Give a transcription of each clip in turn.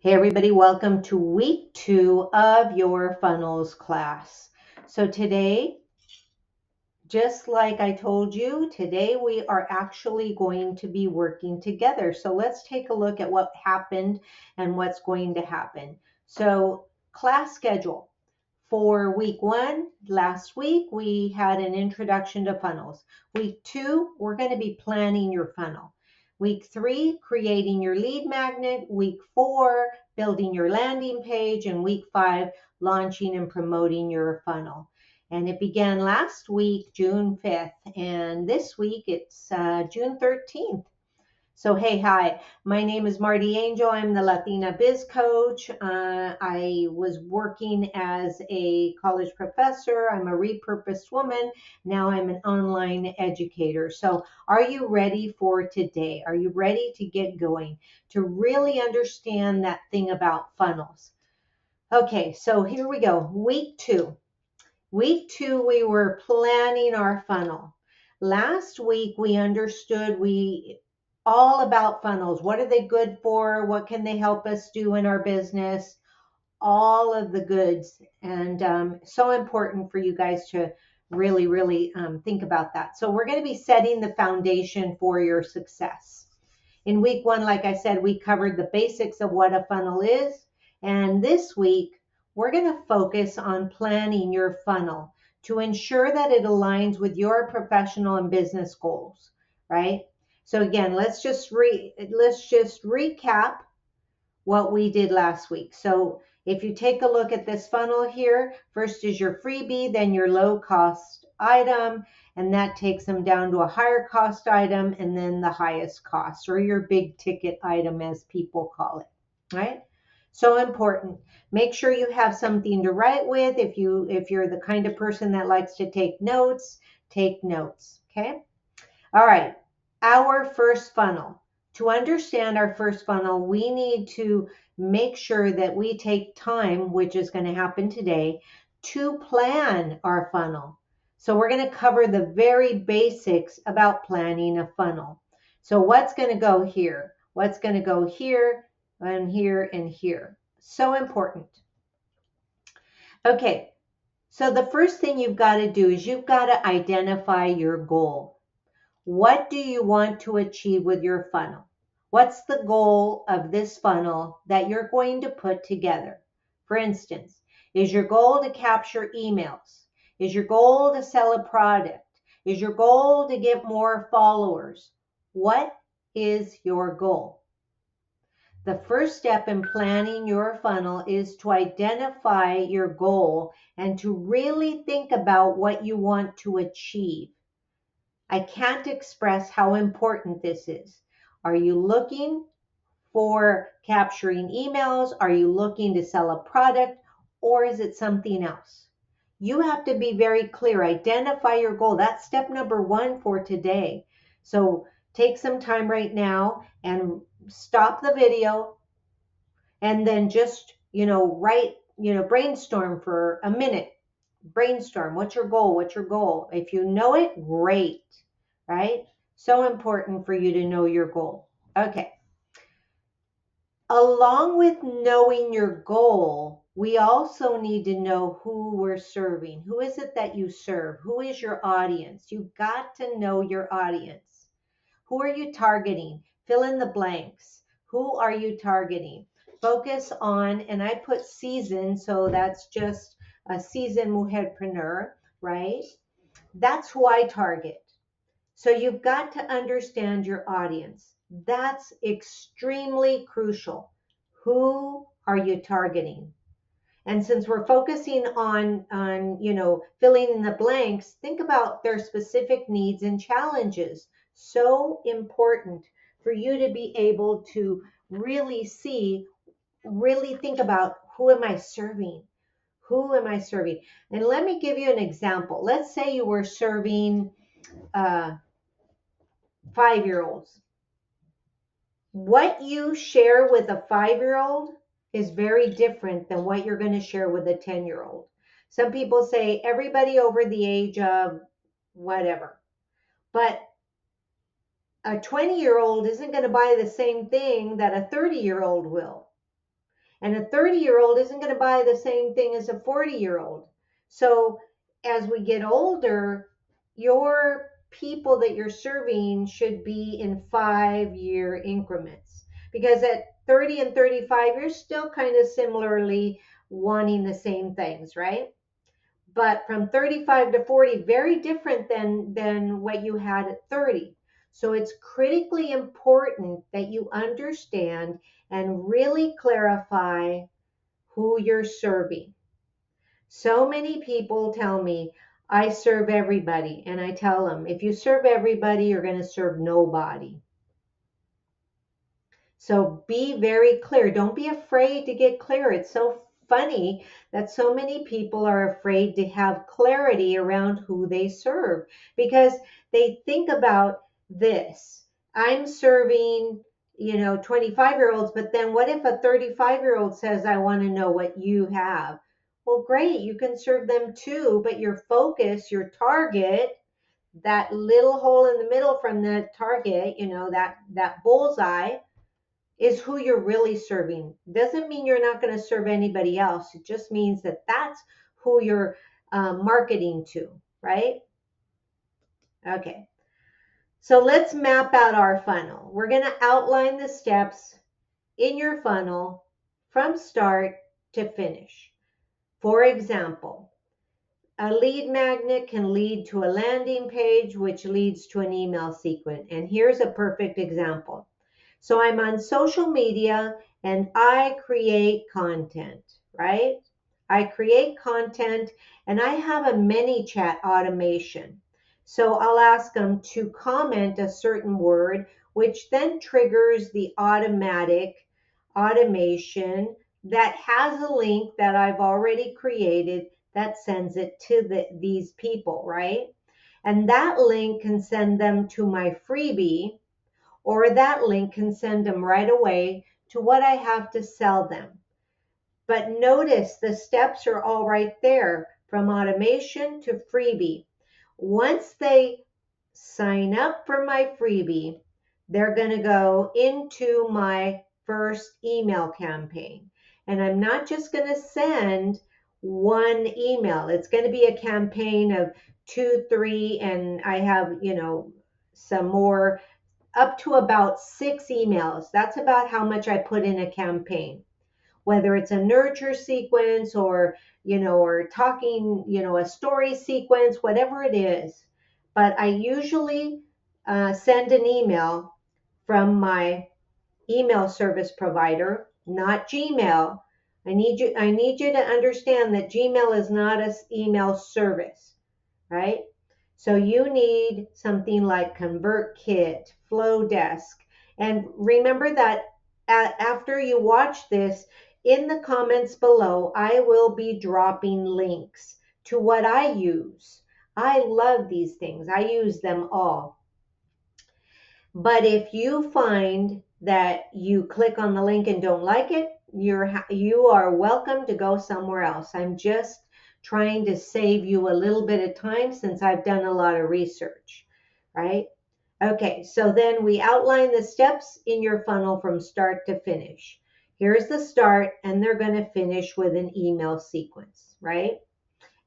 Hey everybody, welcome to week 2 of your funnels class. So today, just like I told you, today we are actually going to be working together. So let's take a look at what happened and what's going to happen. So class schedule. For week 1, last week, we had an introduction to funnels. Week 2, we're going to be planning your funnel. Week 3, creating your lead magnet. Week 4, building your landing page. And week 5, launching and promoting your funnel. And it began last week, June 5th. And this week, it's June 13th. So, hey, hi, my name is Marti Angel. I'm the Latina Biz coach. I was working as a college professor. I'm a repurposed woman. Now I'm an online educator. So, are you ready for today? Are you ready to get going, to really understand that thing about funnels? Okay, so here we go. Week 2. Week 2, we were planning our funnel. Last week, we understood all about funnels. What are they good for? What can they help us do in our business? All of the goods. And so important for you guys to really think about that. So we're going to be setting the foundation for your success. In week 1, like I said, we covered the basics of what a funnel is. And this week, we're going to focus on planning your funnel to ensure that it aligns with your professional and business goals, right? So again, let's just recap what we did last week. So if you take a look at this funnel here, first is your freebie, then your low cost item, and that takes them down to a higher cost item, and then the highest cost, or your big ticket item as people call it, right? So important. Make sure you have something to write with. If you're the kind of person that likes to take notes, okay? All right, our first funnel. To understand our first funnel, we need to make sure that we take time, which is going to happen today, to plan our funnel. So we're going to cover the very basics about planning a funnel. So what's going to go here? What's going to go here and here and here? So important. Okay, so the first thing you've got to do is you've got to identify your goal. What do you want to achieve with your funnel? What's the goal of this funnel that you're going to put together? For instance, is your goal to capture emails? Is your goal to sell a product? Is your goal to get more followers? What is your goal? The first step in planning your funnel is to identify your goal and to really think about what you want to achieve. I can't express how important this is. Are you looking for capturing emails? Are you looking to sell a product? Or is it something else? You have to be very clear. Identify your goal. That's step number 1 for today. So take some time right now and stop the video and then just, write, brainstorm for a minute. Brainstorm. What's your goal? What's your goal? If you know it, great, right? So important for you to know your goal. Okay. Along with knowing your goal, we also need to know who we're serving. Who is it that you serve? Who is your audience? You've got to know your audience. Who are you targeting? Fill in the blanks. Who are you targeting? Focus on, and I put season, so that's just a seasoned mujerpreneur, right? That's who I target. So you've got to understand your audience. That's extremely crucial. Who are you targeting? And since we're focusing on filling in the blanks, think about their specific needs and challenges. So important for you to be able to really think about, who am I serving? Who am I serving? And let me give you an example. Let's say you were serving 5-year-olds. What you share with a 5-year-old is very different than what you're going to share with a 10-year-old. Some people say everybody over the age of whatever, but a 20-year-old isn't going to buy the same thing that a 30-year-old will. And a 30-year-old isn't going to buy the same thing as a 40-year-old. So as we get older, your people that you're serving should be in 5-year increments, because at 30 and 35, you're still kind of similarly wanting the same things, right? But from 35 to 40, very different than what you had at 30. So it's critically important that you understand and really clarify who you're serving. So many people tell me, I serve everybody. And I tell them, if you serve everybody, you're going to serve nobody. So be very clear. Don't be afraid to get clear. It's so funny that so many people are afraid to have clarity around who they serve, because they think about this. I'm serving, 25-year-olds, but then what if a 35-year-old says, I want to know what you have? Well, great, you can serve them too, but your focus, your target, that little hole in the middle from the target, that bullseye, is who you're really serving. Doesn't mean you're not going to serve anybody else. It just means that that's who you're marketing to, right? Okay. So let's map out our funnel. We're going to outline the steps in your funnel from start to finish. For example, a lead magnet can lead to a landing page, which leads to an email sequence. And here's a perfect example. So I'm on social media and I create content, right? I create content and I have a ManyChat automation. So I'll ask them to comment a certain word, which then triggers the automatic automation that has a link that I've already created that sends it to these people, right? And that link can send them to my freebie, or that link can send them right away to what I have to sell them. But notice the steps are all right there, from automation to freebie. Once they sign up for my freebie, they're going to go into my first email campaign. And I'm not just going to send one email. It's going to be a campaign of 2, 3, and I have, some more, up to about 6 emails. That's about how much I put in a campaign, whether it's a nurture sequence or, or talking, a story sequence, whatever it is. But I usually send an email from my email service provider, not Gmail. I need you to understand that Gmail is not an email service, right? So you need something like ConvertKit, Flowdesk. And remember that after you watch this, in the comments below, I will be dropping links to what I use. I love these things. I use them all. But if you find that you click on the link and don't like it, you are welcome to go somewhere else. I'm just trying to save you a little bit of time since I've done a lot of research, right? Okay, so then we outline the steps in your funnel from start to finish. Here's the start, and they're going to finish with an email sequence, right?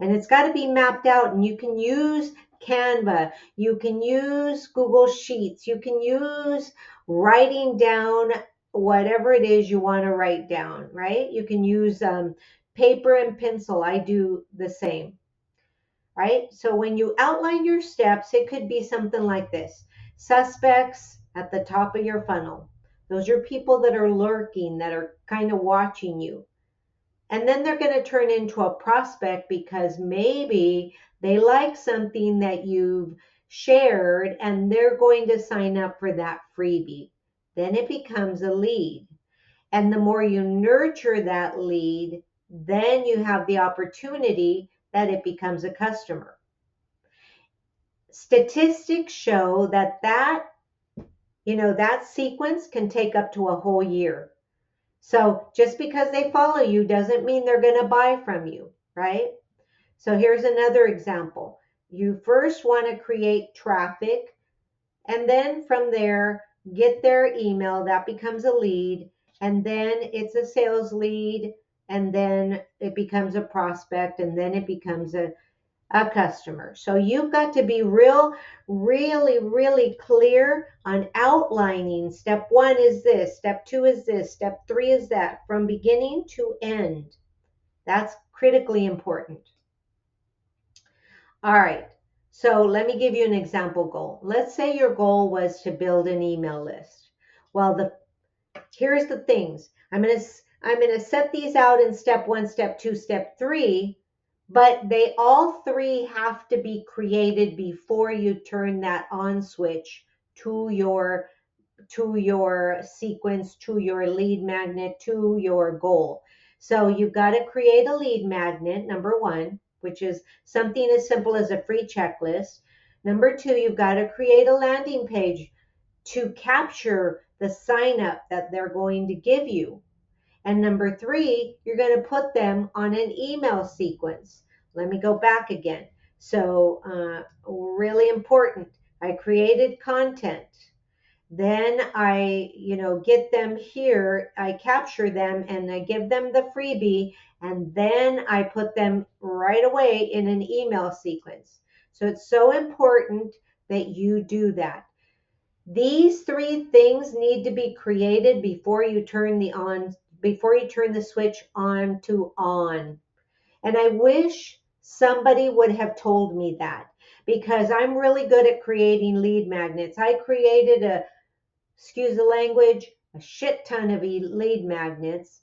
And it's got to be mapped out, and you can use Canva, you can use Google Sheets, you can use writing down whatever it is you want to write down, right? You can use paper and pencil. I do the same, right? So when you outline your steps, it could be something like this. Suspects at the top of your funnel. Those are people that are lurking, that are kind of watching you. And then they're going to turn into a prospect because maybe they like something that you've shared and they're going to sign up for that freebie. Then it becomes a lead. And the more you nurture that lead, then you have the opportunity that it becomes a customer. Statistics show that sequence can take up to a whole year. So just because they follow you doesn't mean they're going to buy from you, right? So here's another example. You first want to create traffic, and then from there, get their email. That becomes a lead. and then it's a sales lead, and then it becomes a prospect, and then it becomes a customer. So you've got to be really clear on outlining. Step 1 is this, step 2 is this, step 3 is that, from beginning to end. That's critically important. All right. So let me give you an example goal. Let's say your goal was to build an email list. Well, here's the things. I'm going to set these out in step 1, step 2, step 3, but they all 3 have to be created before you turn that on switch to your sequence, to your lead magnet, to your goal. So you've got to create a lead magnet, number 1, which is something as simple as a free checklist. Number 2, you've got to create a landing page to capture the sign up that they're going to give you. And number 3, you're going to put them on an email sequence. Let me go back again. So really important. I created content. Then I, get them here, I capture them and I give them the freebie, and then I put them right away in an email sequence. So it's so important that you do that. These 3 things need to be created before you turn the switch on to on. And I wish somebody would have told me that, because I'm really good at creating lead magnets. I created excuse the language, a shit ton of lead magnets,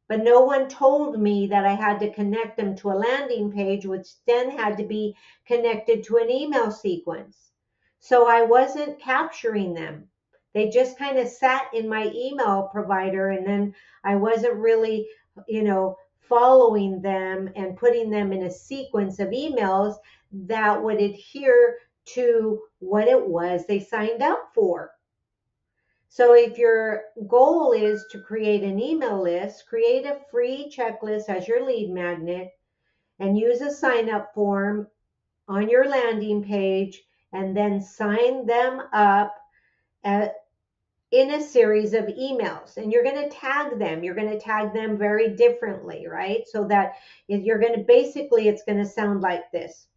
but no one told me that I had to connect them to a landing page, which then had to be connected to an email sequence. So I wasn't capturing them. They just kind of sat in my email provider, and then I wasn't really, following them and putting them in a sequence of emails that would adhere to what it was they signed up for. So if your goal is to create an email list, create a free checklist as your lead magnet and use a sign up form on your landing page, and then sign them up in a series of emails. And you're going to tag them. You're going to tag them very differently, right? So that you're going to basically, it's going to sound like this.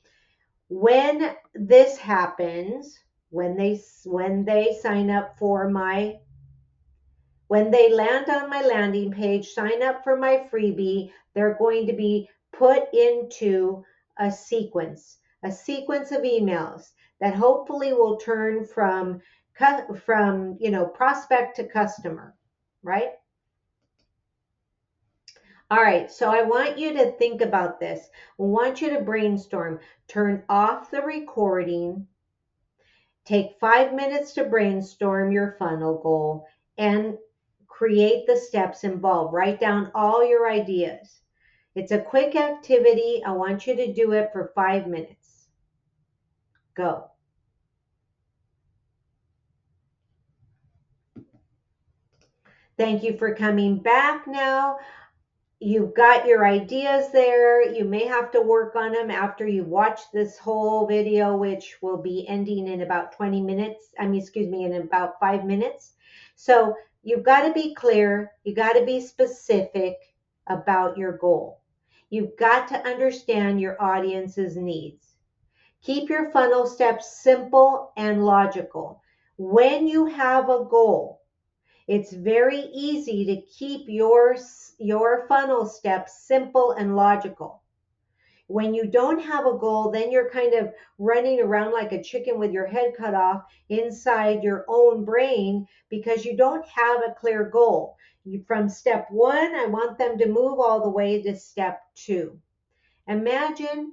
When this happens, when they sign up for when they land on my landing page, sign up for my freebie, they're going to be put into a sequence of emails that hopefully will turn from prospect to customer, right? All right, so I want you to think about this. I want you to brainstorm. Turn off the recording. Take 5 minutes to brainstorm your funnel goal and create the steps involved. Write down all your ideas. It's a quick activity. I want you to do it for 5 minutes. Go. Thank you for coming back now. You've got your ideas there. You may have to work on them after you watch this whole video, which will be ending in about 20 minutes. In about 5 minutes. So you've got to be clear. You got to be specific about your goal. You've got to understand your audience's needs. Keep your funnel steps simple and logical. When you have a goal, it's very easy to keep your funnel steps simple and logical. When you don't have a goal, then you're kind of running around like a chicken with your head cut off inside your own brain because you don't have a clear goal. From step 1, I want them to move all the way to step 2. Imagine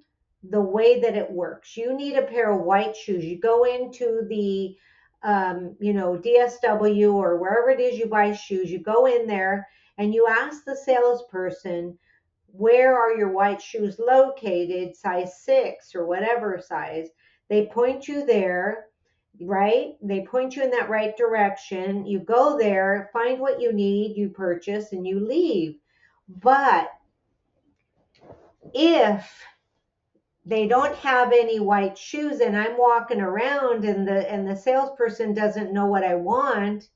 the way that it works. You need a pair of white shoes. You go into the DSW or wherever it is you buy shoes, you go in there and you ask the salesperson, where are your white shoes located, size 6 or whatever size. They point you there, right? They point you in that right direction. You go there, find what you need, you purchase, and you leave. But if they don't have any white shoes and I'm walking around and the salesperson doesn't know what I want,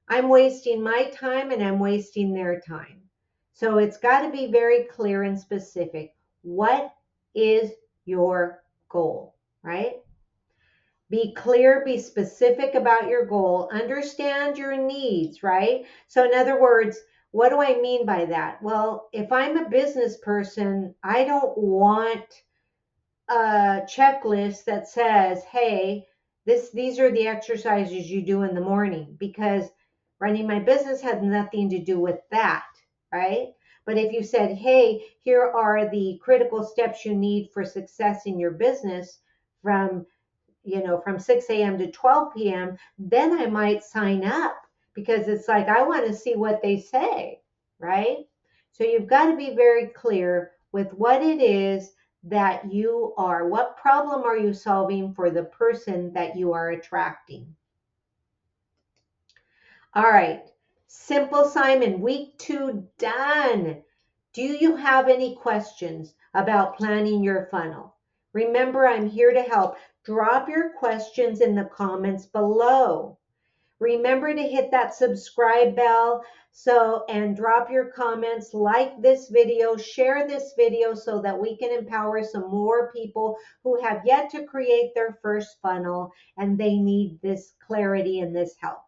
I'm wasting my time and I'm wasting their time. So it's got to be very clear and specific. What is your goal, right? Be clear, be specific about your goal, understand your needs, right? So, in other words, what do I mean by that? Well, if I'm a business person, I don't want a checklist that says, hey, these are the exercises you do in the morning, because running my business has nothing to do with that, right? But if you said, hey, here are the critical steps you need for success in your business from from 6 a.m. to 12 p.m., then I might sign up, because it's like, I want to see what they say, right? So you've got to be very clear with what it is that you are, what problem are you solving for the person that you are attracting. All right, Simple Simon, week 2 done. Do you have any questions about planning your funnel? Remember, I'm here to help. Drop your questions in the comments below. Remember to hit that subscribe bell and drop your comments, like this video, share this video so that we can empower some more people who have yet to create their first funnel and they need this clarity and this help.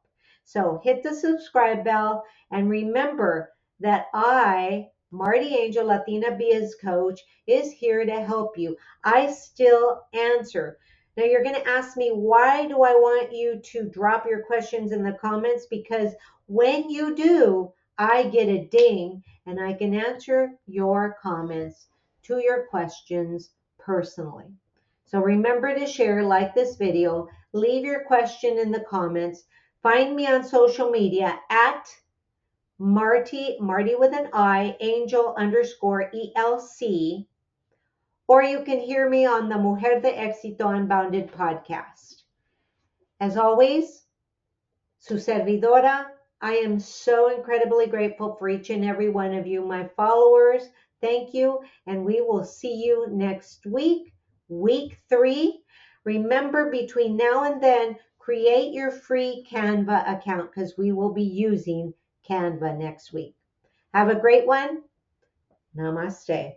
So hit the subscribe bell and remember that Marti Angel, Latina Biz coach, is here to help you. I still answer. Now you're going to ask me, why do I want you to drop your questions in the comments? Because when you do, I get a ding and I can answer your comments to your questions personally. So remember to share, like this video, leave your question in the comments. Find me on social media at Marti with an I, Angel _ELC. Or you can hear me on the Mujer de Éxito Unbounded podcast. As always, su servidora, I am so incredibly grateful for each and every one of you, my followers. Thank you, and we will see you next week, week 3. Remember, between now and then, create your free Canva account, because we will be using Canva next week. Have a great one. Namaste.